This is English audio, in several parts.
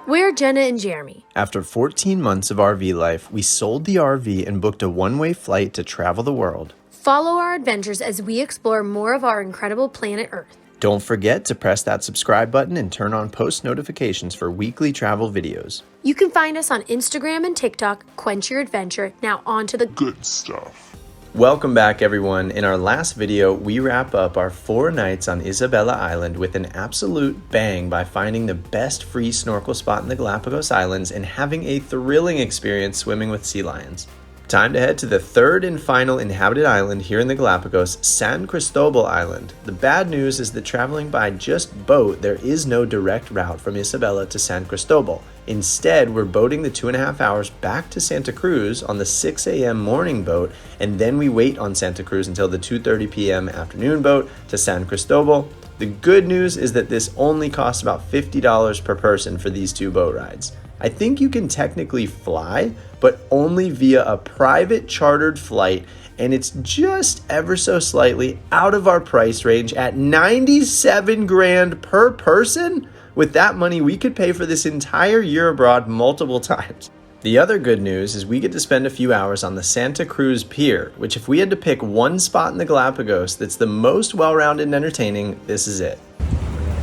We're Jenna and Jeremy. After 14 months of RV life, we sold the RV and booked a one-way flight to travel the world. Follow our adventures as we explore more of our incredible planet Earth. Don't forget to press that subscribe button and turn on post notifications for weekly travel videos. You can find us on Instagram and TikTok. Quench your adventure. Now on to the good stuff. Welcome back, everyone. In our last video, we wrap up our 4 nights on Isabela Island with an absolute bang by finding the best free snorkel spot in the Galapagos Islands and having a thrilling experience swimming with sea lions. Time to head to the third and final inhabited island here in the Galapagos, San Cristóbal Island. The bad news is that traveling by just boat, there is no direct route from Isabela to San Cristóbal. Instead, we're boating the 2.5 hours back to Santa Cruz on the 6 a.m. morning boat, and then we wait on Santa Cruz until the 2:30 p.m. afternoon boat to San Cristóbal. The good news is that this only costs about $50 per person for these 2 boat rides. I think you can technically fly, but only via a private chartered flight, and it's just ever so slightly out of our price range at 97 grand per person. With that money, we could pay for this entire year abroad multiple times. The other good news is we get to spend a few hours on the Santa Cruz Pier, which if we had to pick one spot in the Galapagos that's the most well-rounded and entertaining, this is it.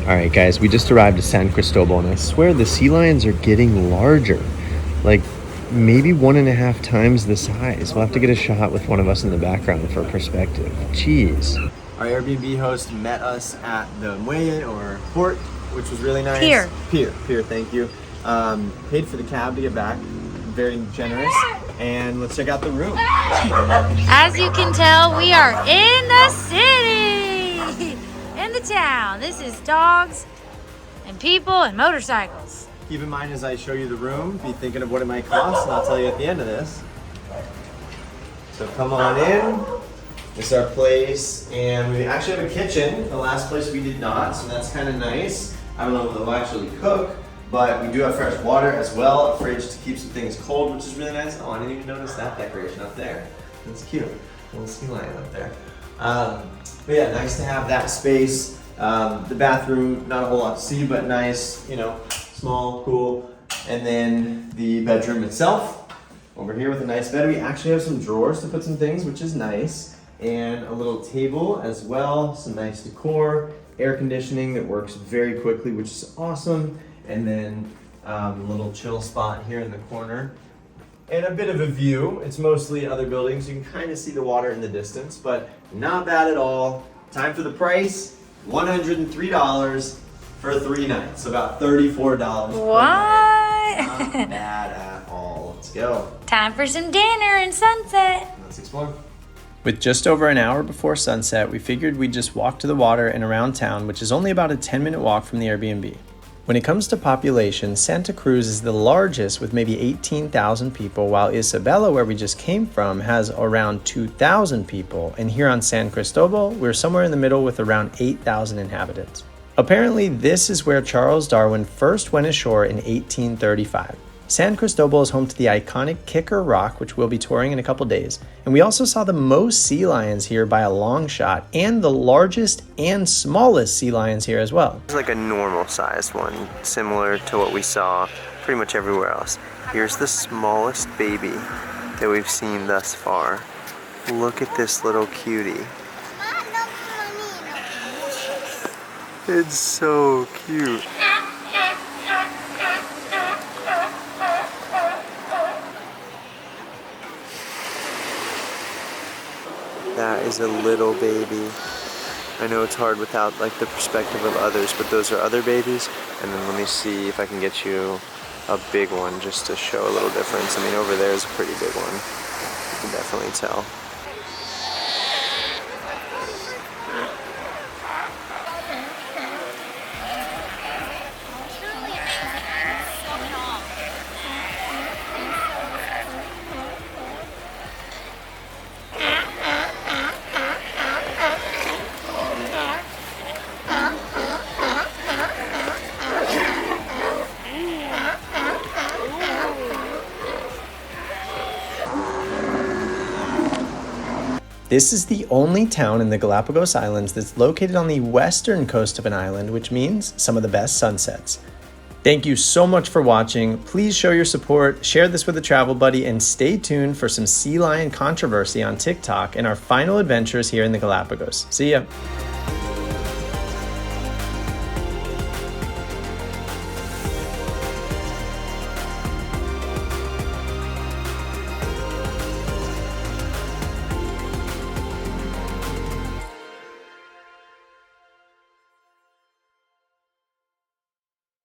All right, guys, we just arrived at San Cristóbal, and I swear the sea lions are getting larger, like maybe 1.5 times the size. We'll have to get a shot with one of us in the background for perspective. Jeez. Our Airbnb host met us at the muelle or port, which was really nice. Pier, thank you. Paid for the cab to get back, very generous. And let's check out the room. As you can tell, we are in the city, in the town. This is dogs and people and motorcycles. Keep in mind as I show you the room, be thinking of what it might cost, and I'll tell you at the end of this. So come on in. This is our place, and we actually have a kitchen. The last place we did not, so that's kind of nice. I don't know if they'll actually cook, but we do have fresh water as well, a fridge to keep some things cold, which is really nice. Oh, I didn't even notice that decoration up there. That's cute. A little sea lion up there. But yeah, nice to have that space. The bathroom, not a whole lot to see, but nice, you know, small, cool. And then the bedroom itself, over here with a nice bed. We actually have some drawers to put some things, which is nice. And a little table as well, some nice decor, air conditioning that works very quickly, which is awesome. And then a little chill spot here in the corner. And a bit of a view. It's mostly other buildings. You can kind of see the water in the distance, but not bad at all. Time for the price, $103 for 3 nights, about $34 What? Not bad at all. Let's go. Time for some dinner and sunset. Let's explore. With just over an hour before sunset, we figured we'd just walk to the water and around town, which is only about a 10-minute walk from the Airbnb. When it comes to population, Santa Cruz is the largest with maybe 18,000 people, while Isabela, where we just came from, has around 2,000 people. And here on San Cristóbal, we're somewhere in the middle with around 8,000 inhabitants. Apparently, this is where Charles Darwin first went ashore in 1835. San Cristóbal is home to the iconic Kicker Rock, which we'll be touring in a couple days. And we also saw the most sea lions here by a long shot, and the largest and smallest sea lions here as well. It's like a normal sized one, similar to what we saw pretty much everywhere else. Here's the smallest baby that we've seen thus far. Look at this little cutie. It's so cute. That is a little baby. I know it's hard without like the perspective of others, but those are other babies. And then let me see if I can get you a big one just to show a little difference. I mean, over there is a pretty big one. You can definitely tell. This is the only town in the Galapagos Islands that's located on the western coast of an island, which means some of the best sunsets. Thank you so much for watching. Please show your support, share this with a travel buddy, and stay tuned for some sea lion controversy on TikTok and our final adventures here in the Galapagos. See ya.